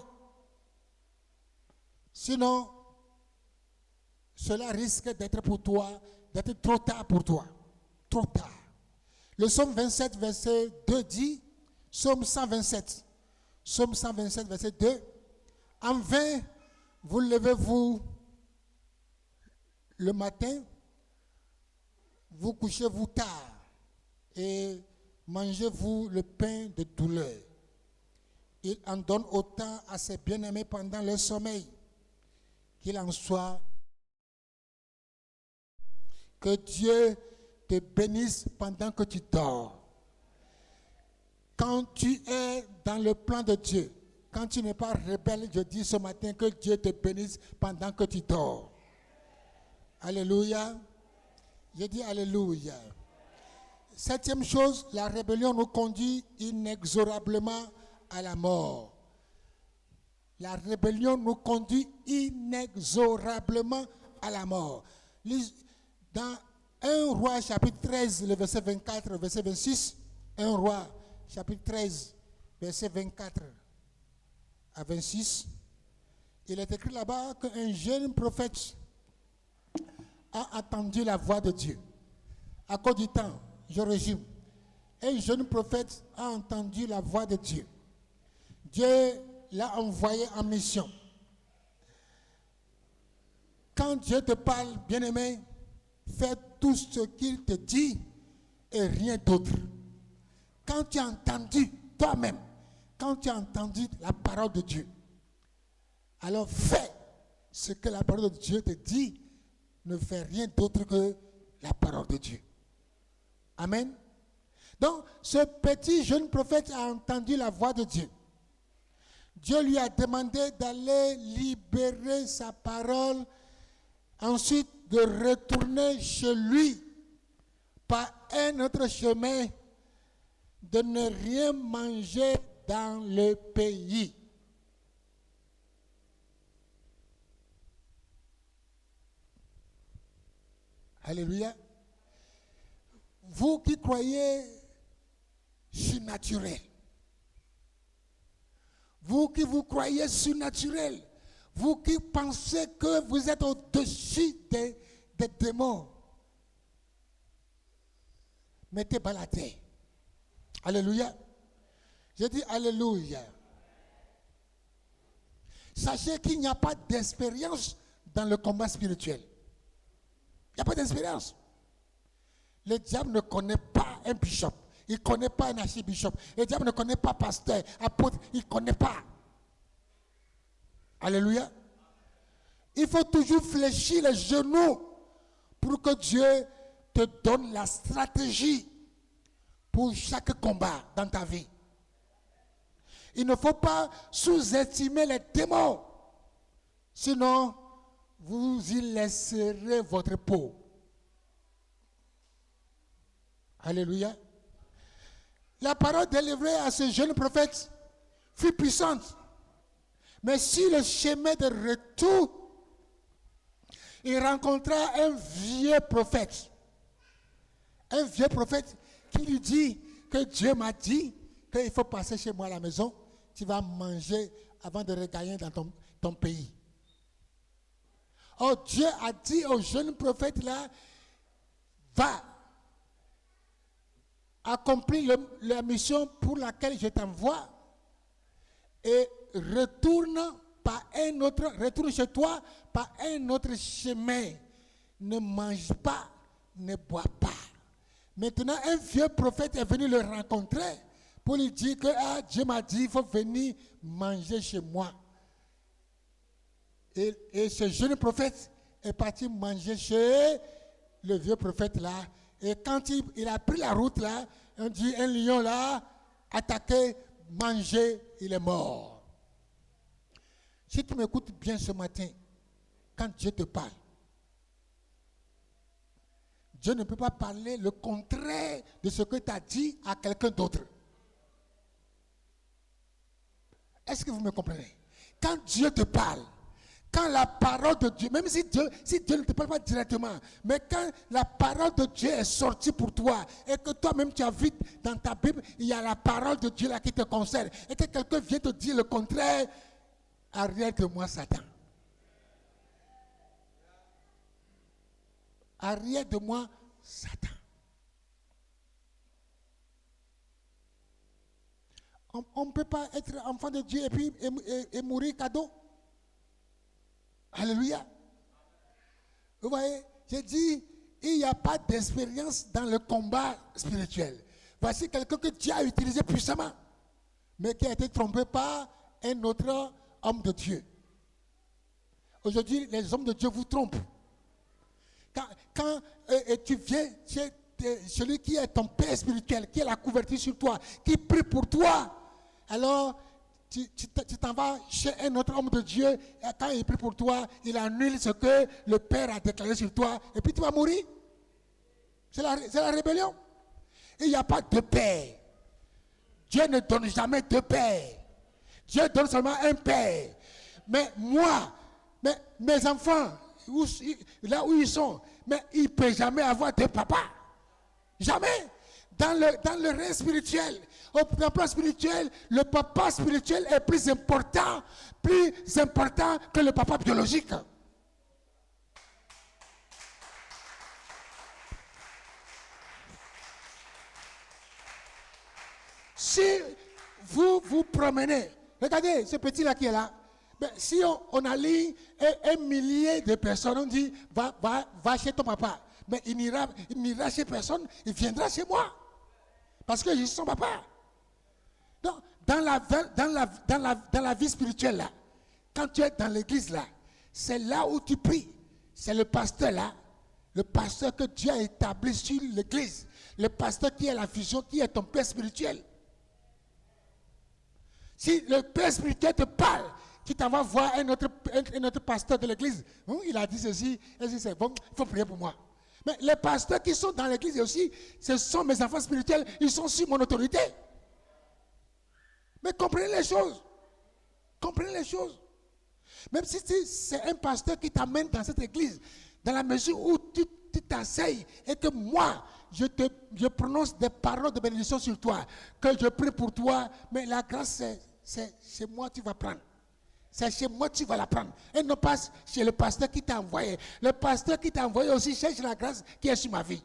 Sinon, cela risque d'être pour toi, d'être trop tard pour toi. Trop tard. Le psaume 27, verset 2 dit, psaume 127, verset 2, en vain, vous levez-vous le matin, vous couchez-vous tard et mangez-vous le pain de douleur. Il en donne autant à ses bien-aimés pendant leur sommeil. Qu'il en soit, que Dieu te bénisse pendant que tu dors. Quand tu es dans le plan de Dieu, quand tu n'es pas rebelle, je dis ce matin que Dieu te bénisse pendant que tu dors. Alléluia. Je dis Alléluia. Septième chose, la rébellion nous conduit inexorablement à la mort. La rébellion nous conduit inexorablement à la mort. Dans 1 Roi chapitre 13, le verset 24, verset 26, 1 Roi chapitre 13, verset 24 à 26, il est écrit là-bas qu'un jeune prophète a entendu la voix de Dieu. À cause du temps, je résume. Un jeune prophète a entendu la voix de Dieu. Dieu l'a envoyé en mission. Quand Dieu te parle, bien-aimé, fais tout ce qu'il te dit et rien d'autre. Quand tu as entendu toi-même, quand tu as entendu la parole de Dieu, alors fais ce que la parole de Dieu te dit. Ne fais rien d'autre que la parole de Dieu. Amen. Donc, ce petit jeune prophète a entendu la voix de Dieu. Dieu lui a demandé d'aller libérer sa parole, ensuite de retourner chez lui par un autre chemin, de ne rien manger dans le pays. Alléluia. Vous qui croyez surnaturel, vous qui vous croyez surnaturel, vous qui pensez que vous êtes au-dessus des démons, mettez bas la terre. Alléluia. Je dis alléluia. Sachez qu'il n'y a pas d'expérience dans le combat spirituel. Il n'y a pas d'expérience. Le diable ne connaît pas un bishop. Il ne connaît pas un archibishop. Le diable ne connaît pas pasteur, apôtre. Il ne connaît pas. Alléluia. Il faut toujours fléchir les genoux pour que Dieu te donne la stratégie pour chaque combat dans ta vie. Il ne faut pas sous-estimer les démons. Sinon, vous y laisserez votre peau. Alléluia. La parole délivrée à ce jeune prophète fut puissante. Mais sur le chemin de retour, il rencontra un vieux prophète. Un vieux prophète qui lui dit que Dieu m'a dit qu'il faut passer chez moi à la maison. Tu vas manger avant de regagner dans ton pays. Oh, Dieu a dit au jeune prophète là, va accomplir la mission pour laquelle je t'envoie et retourne chez toi par un autre chemin. Ne mange pas, ne bois pas. Maintenant, un vieux prophète est venu le rencontrer pour lui dire que Dieu m'a dit, il faut venir manger chez moi. Et ce jeune prophète est parti manger chez le vieux prophète là. Et quand il a pris la route là, on dit un lion là, attaqué, mangé, il est mort. Si tu m'écoutes bien ce matin, quand Dieu te parle, Dieu ne peut pas parler le contraire de ce que tu as dit à quelqu'un d'autre. Est-ce que vous me comprenez? Quand Dieu te parle, quand la parole de Dieu, même si Dieu ne te parle pas directement, mais quand la parole de Dieu est sortie pour toi et que toi-même tu as vu dans ta Bible, il y a la parole de Dieu là qui te concerne et que quelqu'un vient te dire le contraire, arrête de moi Satan. Arrête de moi Satan. On ne peut pas être enfant de Dieu et puis et mourir cadeau. Alléluia. Vous voyez, j'ai dit, il n'y a pas d'expérience dans le combat spirituel. Voici quelqu'un que Dieu a utilisé puissamment, mais qui a été trompé par un autre homme de Dieu. Aujourd'hui, les hommes de Dieu vous trompent. Quand tu viens chez celui qui est ton père spirituel, qui est la couverture sur toi, qui prie pour toi, alors tu t'en vas chez un autre homme de Dieu, et quand il prie pour toi, il annule ce que le Père a déclaré sur toi, et puis tu vas mourir. C'est la rébellion. Il n'y a pas de père. Dieu ne donne jamais deux pères. Dieu donne seulement un père. Mais moi, mes enfants, là où ils sont, mais ils ne peuvent jamais avoir deux papas. Jamais. Dans le règne spirituel, au plan spirituel, le papa spirituel est plus important que le papa biologique. Si vous vous promenez, regardez ce petit-là qui est là. Mais si on aligne un millier de personnes, on dit va chez ton papa. Mais il n'ira chez personne, il viendra chez moi. Parce que je suis son papa. Donc, dans la vie spirituelle, là, quand tu es dans l'église, là, c'est là où tu pries. C'est le pasteur, là, Le pasteur que Dieu a établi sur l'église. Le pasteur qui est la vision, qui est ton père spirituel. Si le père spirituel te parle, qui t'envoie voir un autre pasteur de l'église, il a dit ceci, et si c'est bon, il faut prier pour moi. Mais les pasteurs qui sont dans l'église aussi, ce sont mes enfants spirituels, ils sont sur mon autorité. Mais comprenez les choses. Comprenez les choses. Même si c'est un pasteur qui t'amène dans cette église, dans la mesure où tu t'asseyes et que moi, je prononce des paroles de bénédiction sur toi, que je prie pour toi, mais la grâce, c'est chez moi tu vas prendre. C'est chez moi tu vas la prendre. Et non pas chez le pasteur qui t'a envoyé. Le pasteur qui t'a envoyé aussi cherche la grâce qui est sur ma vie.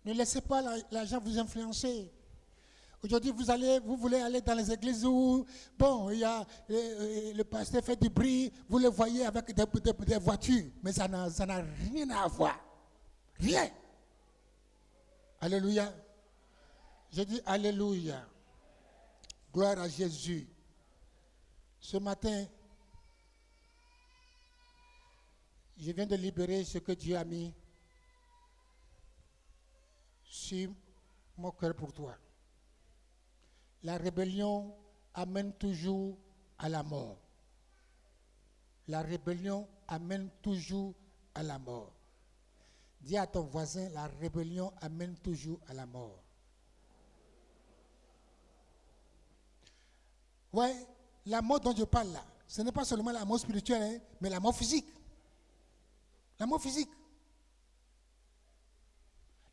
Ne laissez pas l'argent vous influencer. Aujourd'hui, vous voulez aller dans les églises où, bon, il y a le pasteur fait du bruit, vous le voyez avec des voitures, mais ça n'a rien à voir. Rien. Alléluia. Je dis Alléluia. Gloire à Jésus. Ce matin, je viens de libérer ce que Dieu a mis sur mon cœur pour toi. La rébellion amène toujours à la mort. La rébellion amène toujours à la mort. Dis à ton voisin, la rébellion amène toujours à la mort. Ouais, la mort dont je parle là, ce n'est pas seulement la mort spirituelle, mais la mort physique. La mort physique.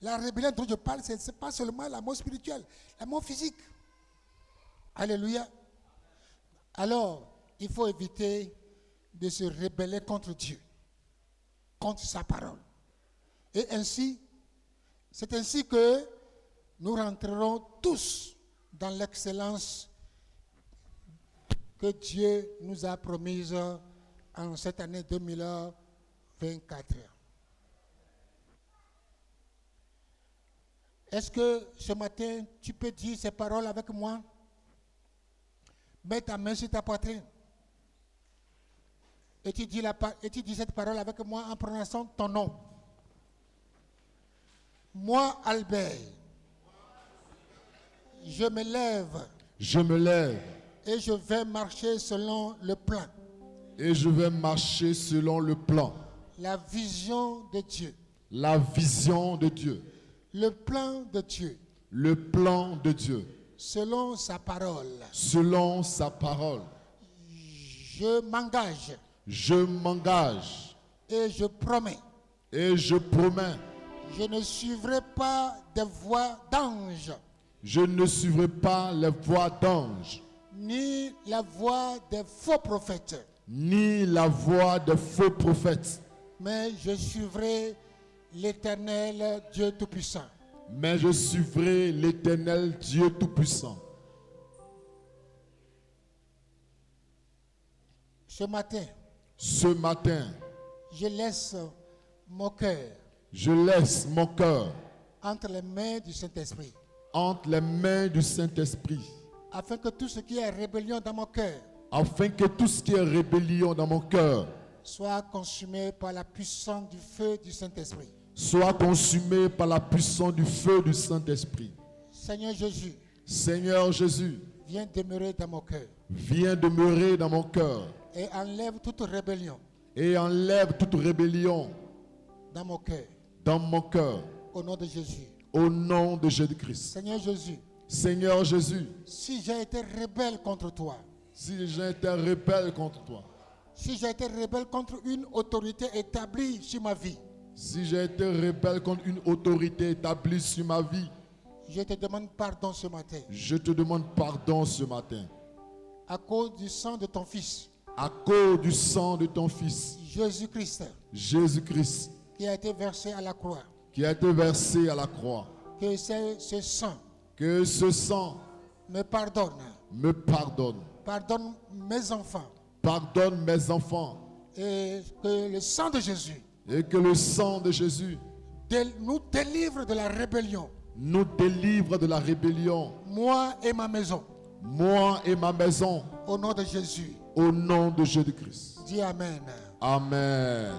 La rébellion dont je parle, ce n'est pas seulement la mort spirituelle, la mort physique. Alléluia. Alors, il faut éviter de se rebeller contre Dieu, contre sa parole. Et ainsi, c'est ainsi que nous rentrerons tous dans l'excellence que Dieu nous a promise en cette année 2024. Est-ce que ce matin, tu peux dire ces paroles avec moi? Mets ta main sur ta poitrine. Et tu dis cette parole avec moi en prononçant ton nom. Moi, Albert, je me lève. Je me lève. Et je vais marcher selon le plan. Et je vais marcher selon le plan. La vision de Dieu. La vision de Dieu. Le plan de Dieu. Le plan de Dieu. Selon sa parole. Selon sa parole. Je m'engage. Je m'engage. Et je promets. Et je promets. Je ne suivrai pas des voies d'anges. Je ne suivrai pas les voies d'anges. Ni la voie des faux prophètes. Ni la voie des faux prophètes. Mais je suivrai l'Éternel Dieu Tout-Puissant. Mais je suivrai l'Éternel Dieu Tout-Puissant. Ce matin, je laisse mon cœur. Je laisse mon cœur entre les mains du Saint-Esprit. Entre les mains du Saint-Esprit. Afin que tout ce qui est rébellion dans mon cœur. Afin que tout ce qui est rébellion dans mon cœur soit consumé par la puissance du feu du Saint-Esprit. Soit consumé par la puissance du feu du Saint-Esprit. Seigneur Jésus. Seigneur Jésus. Viens demeurer dans mon cœur. Viens demeurer dans mon cœur. Et enlève toute rébellion. Et enlève toute rébellion. Dans mon cœur. Dans mon cœur. Au nom de Jésus. Au nom de Jésus-Christ. Seigneur Jésus. Seigneur Jésus. Si j'ai été rebelle contre toi. Si j'ai été rebelle contre toi. Si j'ai été rebelle contre une autorité établie sur ma vie. Si j'ai été rebelle contre une autorité établie sur ma vie. Je te demande pardon ce matin. Je te demande pardon ce matin. À cause du sang de ton Fils. À cause du sang de ton Fils. Jésus-Christ. Jésus-Christ. Qui a été versé à la croix. Qui a été versé à la croix. Que ce sang. Que ce sang. Me pardonne. Me pardonne. Pardonne mes enfants. Pardonne mes enfants. Et que le sang de Jésus. Et que le sang de Jésus nous délivre de la rébellion. nous délivre de la rébellion. Moi et ma maison. Moi et ma maison. Au nom de Jésus. Au nom de Jésus-Christ. Dis Amen. Amen.